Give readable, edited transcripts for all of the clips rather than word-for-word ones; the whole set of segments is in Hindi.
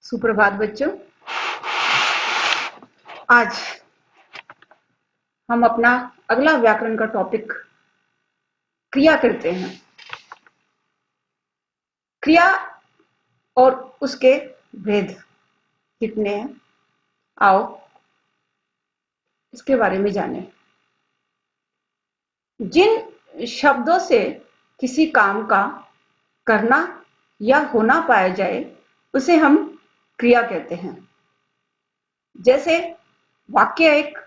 सुप्रभात बच्चों। आज हम अपना अगला व्याकरण का टॉपिक क्रिया करते हैं। क्रिया और उसके भेद कितने हैं, आओ इसके बारे में जानें। जिन शब्दों से किसी काम का करना या होना पाया जाए उसे हम क्रिया कहते हैं। जैसे वाक्य एक,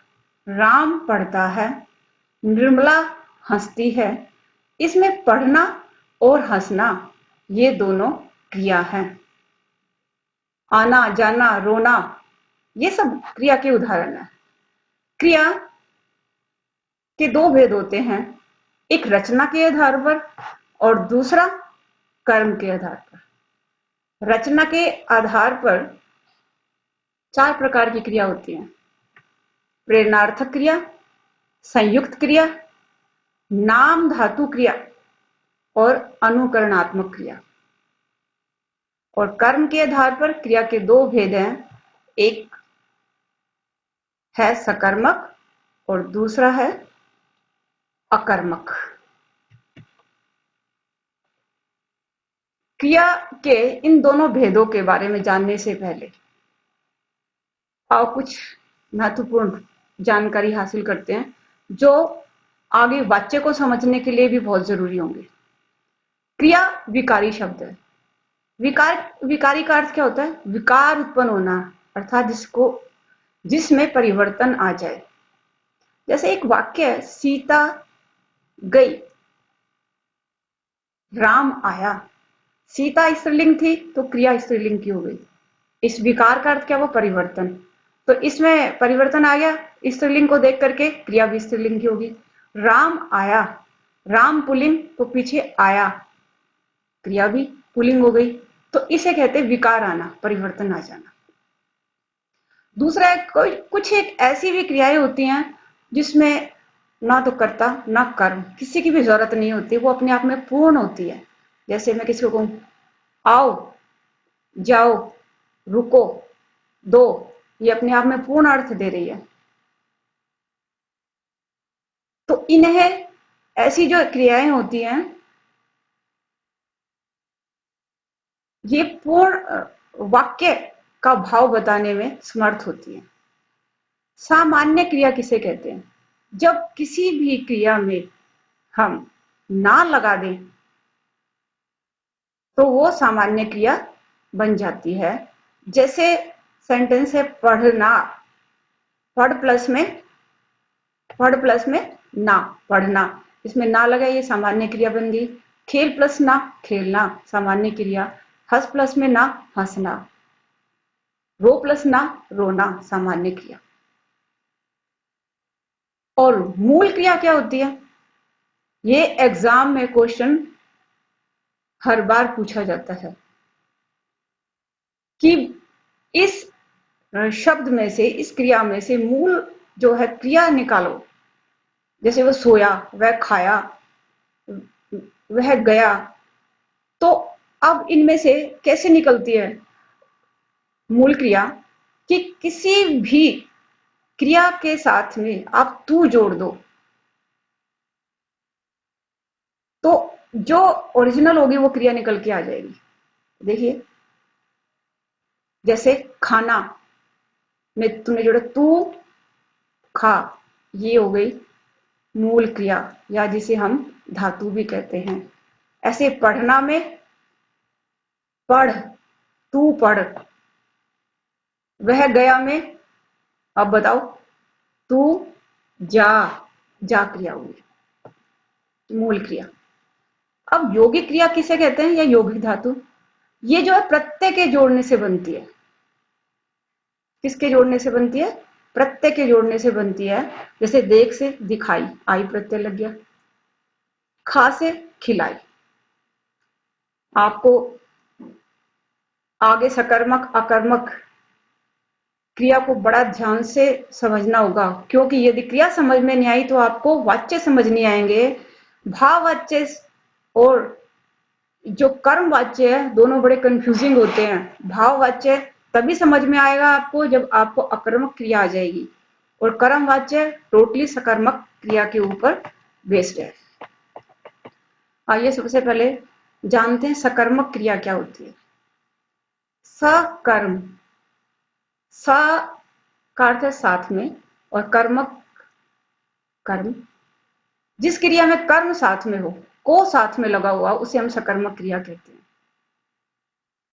राम पढ़ता है, निर्मला हंसती है। इसमें पढ़ना और हंसना ये दोनों क्रिया हैं। आना जाना रोना ये सब क्रिया के उदाहरण हैं। क्रिया के दो भेद होते हैं, एक रचना के आधार पर और दूसरा कर्म के आधार पर। रचना के आधार पर चार प्रकार की क्रिया होती हैं: प्रेरणार्थक क्रिया, संयुक्त क्रिया, नाम धातु क्रिया और अनुकरणात्मक क्रिया। और कर्म के आधार पर क्रिया के दो भेद हैं, एक है सकर्मक और दूसरा है अकर्मक। क्रिया के इन दोनों भेदों के बारे में जानने से पहले आओ कुछ महत्वपूर्ण जानकारी हासिल करते हैं जो आगे वाक्य को समझने के लिए भी बहुत जरूरी होंगे। क्रिया विकारी शब्द है। विकारी का अर्थ क्या होता है? विकार उत्पन्न होना, अर्थात जिसमें परिवर्तन आ जाए। जैसे एक वाक्य है, सीता गई, राम आया। सीता स्त्रीलिंग थी तो क्रिया स्त्रीलिंग की हो गई। इस विकार का अर्थ क्या? वो परिवर्तन। तो इसमें परिवर्तन आ गया, स्त्रीलिंग को देख करके क्रिया भी स्त्रीलिंग की होगी। राम आया, राम पुल्लिंग तो पीछे आया, क्रिया भी पुल्लिंग हो गई। तो इसे कहते हैं विकार आना, परिवर्तन आ जाना। दूसरा कुछ एक ऐसी भी क्रियाएं होती हैं जिसमें ना तो कर्ता ना कर्म, किसी की भी जरूरत नहीं होती, वो अपने आप में पूर्ण होती है। जैसे मैं किसी को कहूं आओ, जाओ, रुको, दो, ये अपने आप में पूर्ण अर्थ दे रही है। तो इन्हें ऐसी जो क्रियाएं होती हैं ये पूर्ण वाक्य का भाव बताने में समर्थ होती है। सामान्य क्रिया किसे कहते हैं? जब किसी भी क्रिया में हम ना लगा दें तो वो सामान्य क्रिया बन जाती है। जैसे सेंटेंस है पढ़ना, पढ़ प्लस में ना, पढ़ना, इसमें ना लगा, ये सामान्य क्रिया बन गई। खेल प्लस ना, खेलना, सामान्य क्रिया। हंस प्लस में ना, हंसना। रो प्लस ना, रोना, सामान्य क्रिया। और मूल क्रिया क्या होती है? ये एग्जाम में क्वेश्चन हर बार पूछा जाता है कि इस शब्द में से, इस क्रिया में से मूल जो है क्रिया निकालो। जैसे वह सोया, वह खाया, वह गया। तो अब इनमें से कैसे निकलती है मूल क्रिया? कि किसी भी क्रिया के साथ में आप तू जोड़ दो तो जो ओरिजिनल होगी वो क्रिया निकल के आ जाएगी। देखिए जैसे खाना में तुमने जोड़ा तू खा, ये हो गई मूल क्रिया, या जिसे हम धातु भी कहते हैं। ऐसे पढ़ना में पढ़, तू पढ़। वह गया में, अब बताओ, तू जा, जा क्रिया हुई, मूल क्रिया। अब यौगिक क्रिया किसे कहते हैं या यौगिक धातु? ये जो है प्रत्यय के जोड़ने से बनती है। किसके जोड़ने से बनती है? प्रत्यय के जोड़ने से बनती है। जैसे देख से दिखाई, आई प्रत्यय लग गया। खा से खिलाई। आपको आगे सकर्मक अकर्मक क्रिया को बड़ा ध्यान से समझना होगा, क्योंकि यदि क्रिया समझ में नहीं आई तो आपको वाच्य समझ नहीं आएंगे। भाववाच्य और जो कर्म वाच्य है दोनों बड़े कंफ्यूजिंग होते हैं। भाववाच्य तभी समझ में आएगा आपको जब आपको अकर्मक क्रिया आ जाएगी। और कर्म वाच्य टोटली सकर्मक क्रिया के ऊपर बेस्ड है। आइए सबसे पहले जानते हैं सकर्मक क्रिया क्या होती है। सकर्म, स का अर्थ है साथ में, और कर्मक कर्म, जिस क्रिया में कर्म साथ में हो, को साथ में लगा हुआ, उसे हम सकर्मक क्रिया कहते हैं।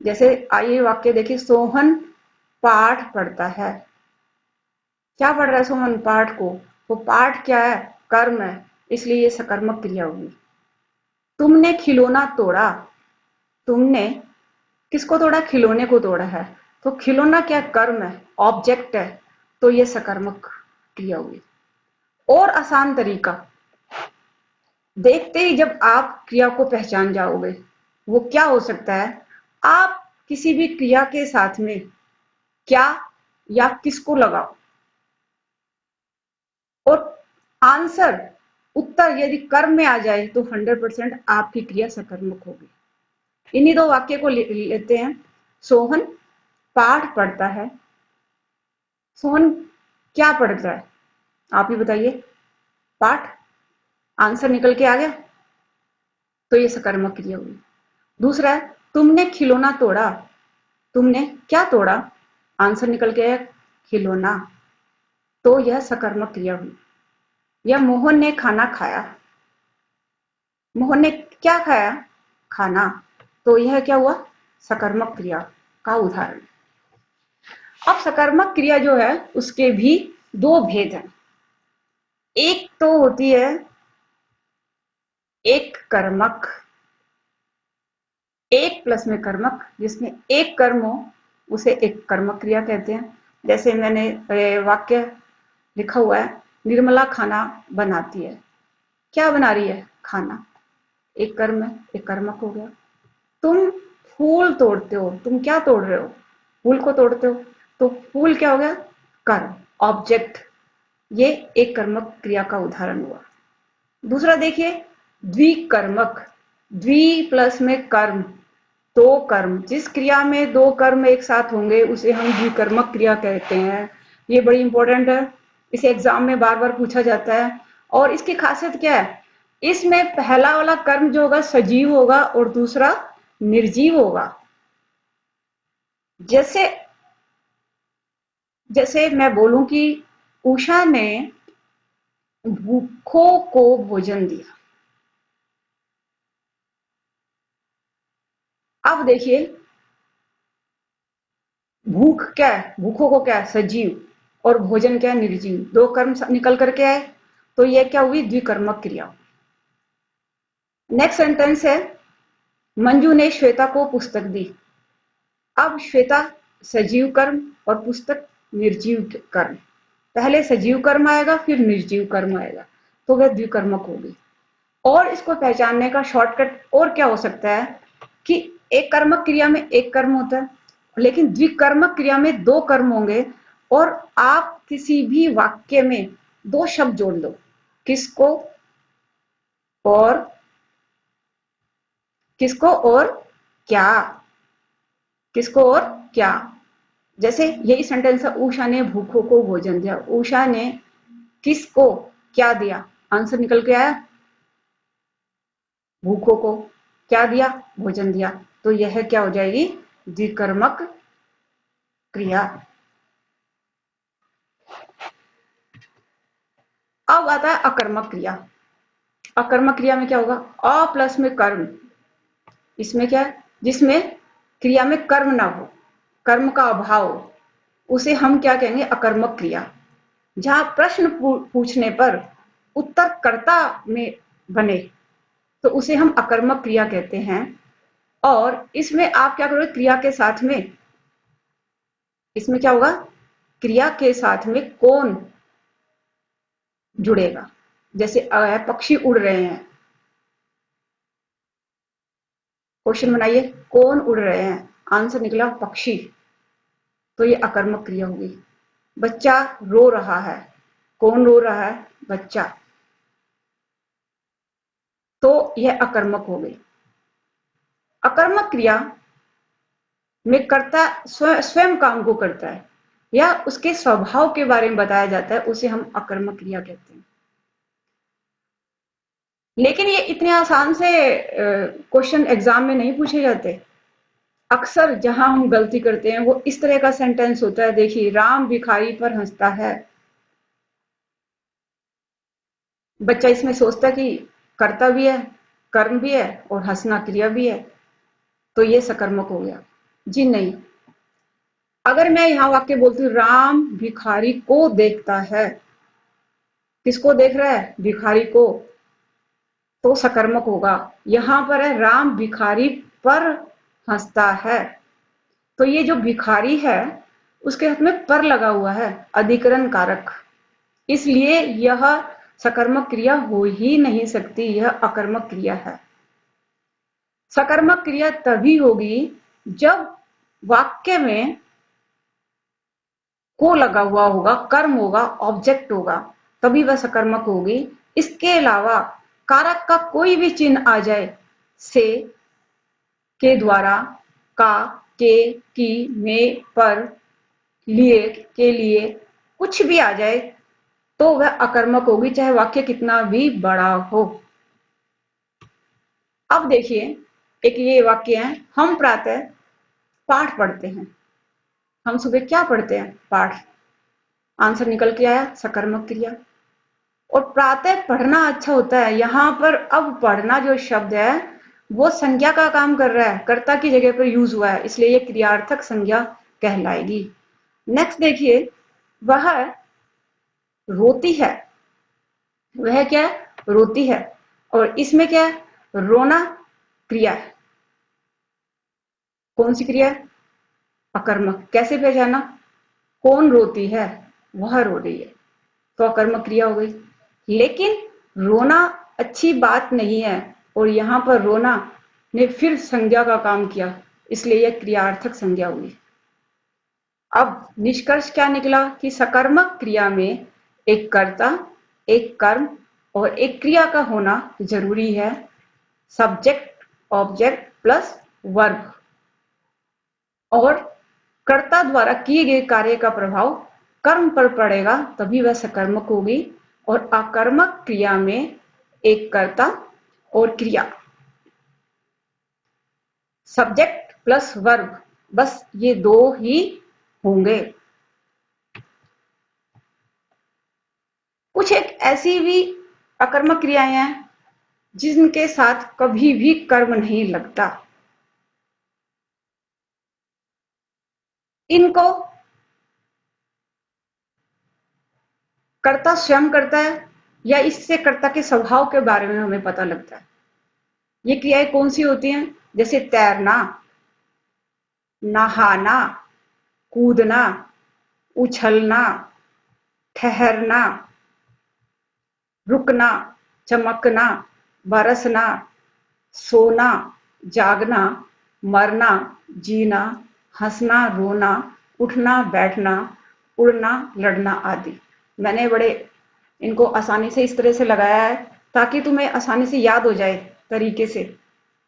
जैसे आइए वाक्य देखिए, सोहन पाठ पढ़ता है। क्या पढ़ रहा है सोहन? पाठ को। वो पाठ क्या है? कर्म है, इसलिए ये सकर्मक क्रिया होगी। तुमने खिलौना तोड़ा। तुमने किसको तोड़ा? खिलौने को तोड़ा है। तो खिलौना क्या? कर्म है, ऑब्जेक्ट है, तो ये सकर्मक क्रिया हुई। और आसान तरीका, देखते ही जब आप क्रिया को पहचान जाओगे, वो क्या हो सकता है? आप किसी भी क्रिया के साथ में क्या या किसको लगाओ, और आंसर, उत्तर यदि कर्म में आ जाए तो 100% आपकी क्रिया सकर्मक होगी। इन्हीं दो वाक्य को लेते हैं। सोहन पाठ पढ़ता है। सोहन क्या पढ़ता है? आप ही बताइए। पाठ। आंसर निकल के आ गया, तो ये सकर्मक क्रिया हुई। दूसरा है, तुमने खिलौना तोड़ा। तुमने क्या तोड़ा? आंसर निकल के आया, खिलौना, तो यह सकर्मक क्रिया हुई। या मोहन ने खाना खाया। मोहन ने क्या खाया? खाना, तो यह क्या हुआ? सकर्मक क्रिया का उदाहरण। अब सकर्मक क्रिया जो है उसके भी दो भेद हैं। एक तो होती है एक कर्मक, एक प्लस में कर्मक, जिसमें एक कर्म हो उसे एक कर्मक क्रिया कहते हैं। जैसे मैंने वाक्य लिखा हुआ है, निर्मला खाना बनाती है। क्या बना रही है? खाना। एक कर्म है, एक कर्मक हो गया। तुम फूल तोड़ते हो। तुम क्या तोड़ रहे हो? फूल को तोड़ते हो, तो फूल क्या हो गया? कर्म, ऑब्जेक्ट। ये एक कर्मक क्रिया का उदाहरण हुआ। दूसरा देखिए, द्विकर्मक। द्वि प्लस में कर्म, दो कर्म। जिस क्रिया में दो कर्म एक साथ होंगे उसे हम द्विकर्मक क्रिया कहते हैं। ये बड़ी इंपॉर्टेंट है, इसे एग्जाम में बार बार पूछा जाता है। और इसकी खासियत क्या है? इसमें पहला वाला कर्म जो होगा सजीव होगा और दूसरा निर्जीव होगा। जैसे जैसे मैं बोलूं कि उषा ने भूखों को भोजन दिया। अब देखिए, भूख क्या है? भूखों को क्या है? सजीव, और भोजन क्या है? निर्जीव। दो कर्म निकल करके आए, तो यह क्या हुई? द्विकर्मक क्रिया। नेक्स्ट सेंटेंस है, मंजू ने श्वेता को पुस्तक दी। अब श्वेता सजीव कर्म और पुस्तक निर्जीव कर्म। पहले सजीव कर्म आएगा, फिर निर्जीव कर्म आएगा, तो वह द्विकर्मक होगी। और इसको पहचानने का शॉर्टकट और क्या हो सकता है कि एक कर्मक क्रिया में एक कर्म होता है, लेकिन द्विकर्मक क्रिया में दो कर्म होंगे, और आप किसी भी वाक्य में दो शब्द जोड़ दो, किसको और किसको और क्या, किसको और क्या। जैसे यही सेंटेंस है, उषा ने भूखों को भोजन दिया। उषा ने किसको क्या दिया? आंसर निकल के आया, भूखों को क्या दिया? भोजन दिया। तो यह क्या हो जाएगी? द्विकर्मक क्रिया। अब आता है अकर्मक क्रिया। अकर्मक क्रिया में क्या होगा? अ प्लस में कर्म। इसमें क्या है? जिसमें क्रिया में कर्म ना हो, कर्म का अभाव हो, उसे हम क्या कहेंगे? अकर्मक क्रिया। जहां प्रश्न पूछने पर उत्तर कर्ता में बने, तो उसे हम अकर्मक क्रिया कहते हैं। और इसमें आप क्या करोगे? क्रिया के साथ में, इसमें क्या होगा? क्रिया के साथ में कौन जुड़ेगा। जैसे पक्षी उड़ रहे हैं, क्वेश्चन बनाइए, कौन उड़ रहे हैं? आंसर निकला पक्षी, तो ये अकर्मक क्रिया होगी। बच्चा रो रहा है, कौन रो रहा है? बच्चा, तो यह अकर्मक हो गई। अकर्मक क्रिया में कर्ता स्वयं काम को करता है या उसके स्वभाव के बारे में बताया जाता है, उसे हम अकर्मक क्रिया कहते हैं। लेकिन ये इतने आसान से क्वेश्चन एग्जाम में नहीं पूछे जाते। अक्सर जहां हम गलती करते हैं वो इस तरह का सेंटेंस होता है, देखिए, राम भिखारी पर हंसता है। बच्चा इसमें सोचता है कि कर्ता भी है, कर्म भी है और हंसना क्रिया भी है, तो ये सकर्मक हो गया। जी नहीं। अगर मैं यहां वाक्य बोलती हूँ राम भिखारी को देखता है, किसको देख रहा है? भिखारी को, तो सकर्मक होगा। यहां पर है राम भिखारी पर हंसता है, तो ये जो भिखारी है उसके हाथ में पर लगा हुआ है, अधिकरण कारक, इसलिए यह सकर्मक क्रिया हो ही नहीं सकती, यह अकर्मक क्रिया है। सकर्मक क्रिया तभी होगी जब वाक्य में को लगा हुआ होगा, कर्म होगा, ऑब्जेक्ट होगा, तभी वह सकर्मक होगी। इसके अलावा कारक का कोई भी चिन्ह आ जाए, से, के द्वारा, का, के, की, में, पर, लिए, के लिए, कुछ भी आ जाए तो वह अकर्मक होगी, चाहे वाक्य कितना भी बड़ा हो। अब देखिए, एक ये वाक्य है, हम प्रातः पाठ पढ़ते हैं। हम सुबह क्या पढ़ते हैं? पाठ। आंसर निकल के आया सकर्मक क्रिया। और प्रातः पढ़ना अच्छा होता है, यहां पर अब पढ़ना जो शब्द है वो संज्ञा का काम कर रहा है, कर्ता की जगह पर यूज हुआ है, इसलिए ये क्रियार्थक संज्ञा कहलाएगी। नेक्स्ट देखिए, वह रोती है। वह क्या है? रोती है। और इसमें क्या है? रोना क्रिया है। कौन सी क्रिया है? अकर्मक। कैसे पहचाना? कौन रोती है? वह रो रही है, तो अकर्मक क्रिया हो गई। लेकिन रोना अच्छी बात नहीं है, और यहां पर रोना ने फिर संज्ञा का काम किया, इसलिए यह क्रियार्थक संज्ञा हुई। अब निष्कर्ष क्या निकला कि सकर्मक क्रिया में एक कर्ता, एक कर्म और एक क्रिया का होना जरूरी है। सब्जेक्ट ऑब्जेक्ट प्लस वर्ब, और कर्ता द्वारा किए गए कार्य का प्रभाव कर्म पर पड़ेगा, तभी वह सकर्मक होगी। और अकर्मक क्रिया में एक कर्ता और क्रिया, सब्जेक्ट प्लस वर्ब, बस ये दो ही होंगे। कुछ एक ऐसी भी अकर्मक क्रियाएं हैं जिनके साथ कभी भी कर्म नहीं लगता। इनको कर्ता स्वयं करता है या इससे कर्ता के स्वभाव के बारे में हमें पता लगता है। ये क्रियाएं कौन सी होती हैं? जैसे तैरना, नहाना, कूदना, उछलना, ठहरना, रुकना, चमकना, बरसना, सोना, जागना, मरना, जीना, हंसना, रोना, उठना, बैठना, उड़ना, लड़ना आदि। मैंने बड़े इनको आसानी से इस तरह से लगाया है ताकि तुम्हें आसानी से याद हो जाए तरीके से।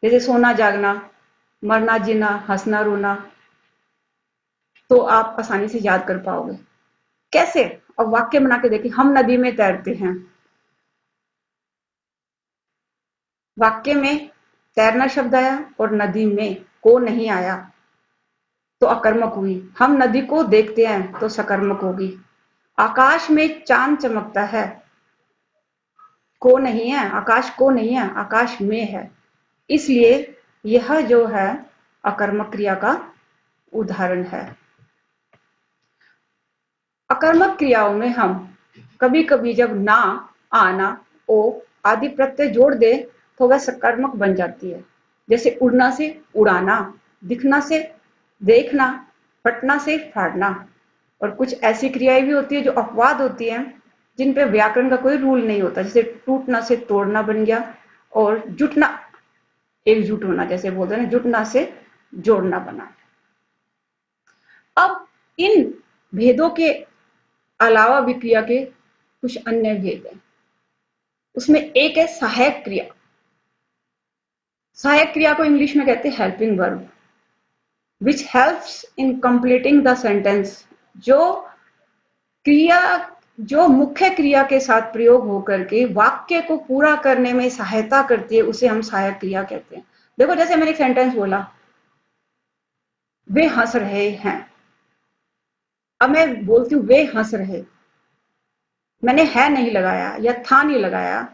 जैसे सोना, जागना, मरना, जीना, हंसना, रोना, तो आप आसानी से याद कर पाओगे। कैसे? अब वाक्य बना के देखिए, हम नदी में तैरते हैं। वाक्य में तैरना शब्द आया और नदी में को नहीं आया, तो अकर्मक हुई। हम नदी को देखते हैं तो सकर्मक होगी। आकाश में चांद चमकता है, को नहीं है, आकाश को नहीं है, आकाश में है, इसलिए यह जो है अकर्मक क्रिया का उदाहरण है। अकर्मक क्रियाओं में हम कभी कभी जब ना, आना, ओ आदि प्रत्यय जोड़ दे तो वह सकर्मक बन जाती है। जैसे उड़ना से उड़ाना, दिखना से देखना, फटना से फाड़ना। और कुछ ऐसी क्रियाएं भी होती है जो अपवाद होती हैं, जिन पे व्याकरण का कोई रूल नहीं होता। जैसे टूटना से तोड़ना बन गया, और जुटना, एकजुट होना, जैसे बोलते हैं ना, जुटना से जोड़ना बना। अब इन भेदों के अलावा भी क्रिया के कुछ अन्य भेद हैं। उसमें एक है सहायक क्रिया। सहायक क्रिया को इंग्लिश में कहते हैं helping verb. Which helps in completing the sentence. जो क्रिया जो मुख्य क्रिया के साथ प्रयोग होकर के वाक्य को पूरा करने में सहायता करती है, उसे हम सहायक क्रिया कहते हैं। देखो, जैसे मैंने एक सेंटेंस बोला, वे हंस रहे हैं। अब मैं बोलती हूँ वे हंस रहे, मैंने है नहीं लगाया या था नहीं लगाया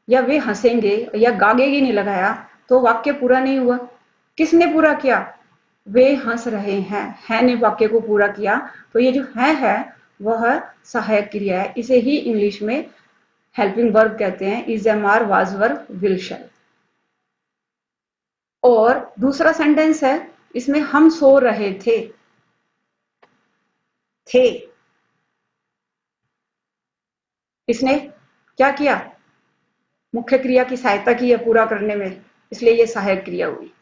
या वे हंसेंगे या गागेगी नहीं लगाया, तो वाक्य पूरा नहीं हुआ। किसने पूरा किया? वे हंस रहे हैं, है ने वाक्य को पूरा किया। तो ये जो है वह सहायक क्रिया है। इसे ही इंग्लिश में हेल्पिंग वर्ब कहते हैं, is am are was were will shall. और दूसरा सेंटेंस है, इसमें हम सो रहे थे। थे, इसने क्या किया? मुख्य क्रिया की सहायता की है पूरा करने में, इसलिए ये सहायक क्रिया हुई।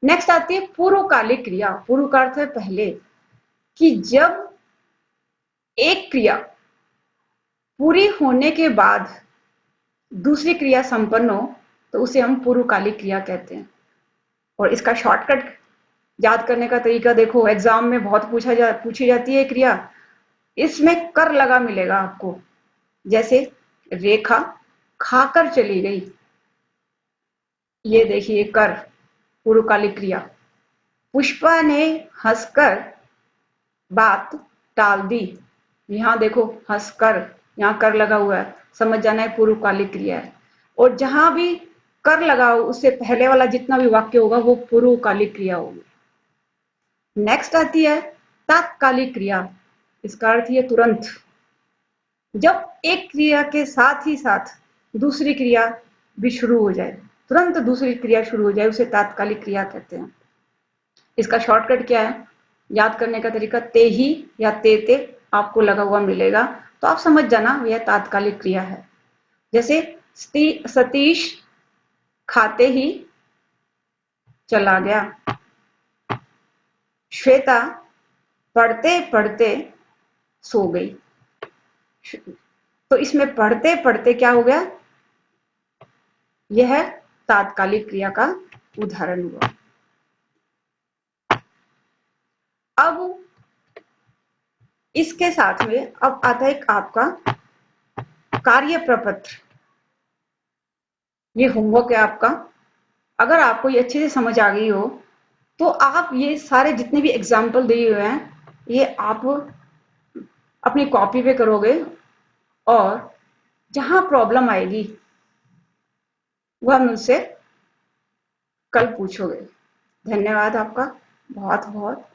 नेक्स्ट आती है पूर्वकालिक क्रिया। पूर्व का अर्थ है पहले, कि जब एक क्रिया पूरी होने के बाद दूसरी क्रिया संपन्न हो, तो उसे हम पूर्वकालिक क्रिया कहते हैं। और इसका शॉर्टकट याद करने का तरीका देखो, एग्जाम में बहुत पूछी जाती है क्रिया। इसमें कर लगा मिलेगा आपको। जैसे रेखा खाकर चली गई, ये देखिए कर, पूर्वकालिक क्रिया। पुष्पा ने हंसकर बात टाल दी, यहां देखो हंसकर, यहां कर लगा हुआ है, समझ जाना है पूर्वकालिक क्रिया है। और जहां भी कर लगाओ, उससे पहले वाला जितना भी वाक्य होगा वो पूर्वकालिक क्रिया होगी। नेक्स्ट आती है तात्कालिक क्रिया। इसका अर्थ है तुरंत। जब एक क्रिया के साथ ही साथ दूसरी क्रिया भी शुरू हो जाए, तुरंत दूसरी क्रिया शुरू हो जाए, उसे तात्कालिक क्रिया कहते हैं। इसका शॉर्टकट क्या है? याद करने का तरीका, ते ही या ते आपको लगा हुआ मिलेगा, तो आप समझ जाना यह तात्कालिक क्रिया है। जैसे सतीश खाते ही चला गया। श्वेता पढ़ते पढ़ते सो गई। तो इसमें पढ़ते पढ़ते क्या हो गया? यह तात्कालिक क्रिया का उदाहरण हुआ। अब इसके साथ में अब आता है आपका कार्य प्रपत्र। ये होमवर्क है आपका। अगर आपको ये अच्छे से समझ आ गई हो, तो आप ये सारे जितने भी एग्जाम्पल दिए हुए हैं, ये आप अपनी कॉपी पे करोगे, और जहां प्रॉब्लम आएगी वह मुझसे कल पूछोगे। धन्यवाद आपका बहुत बहुत।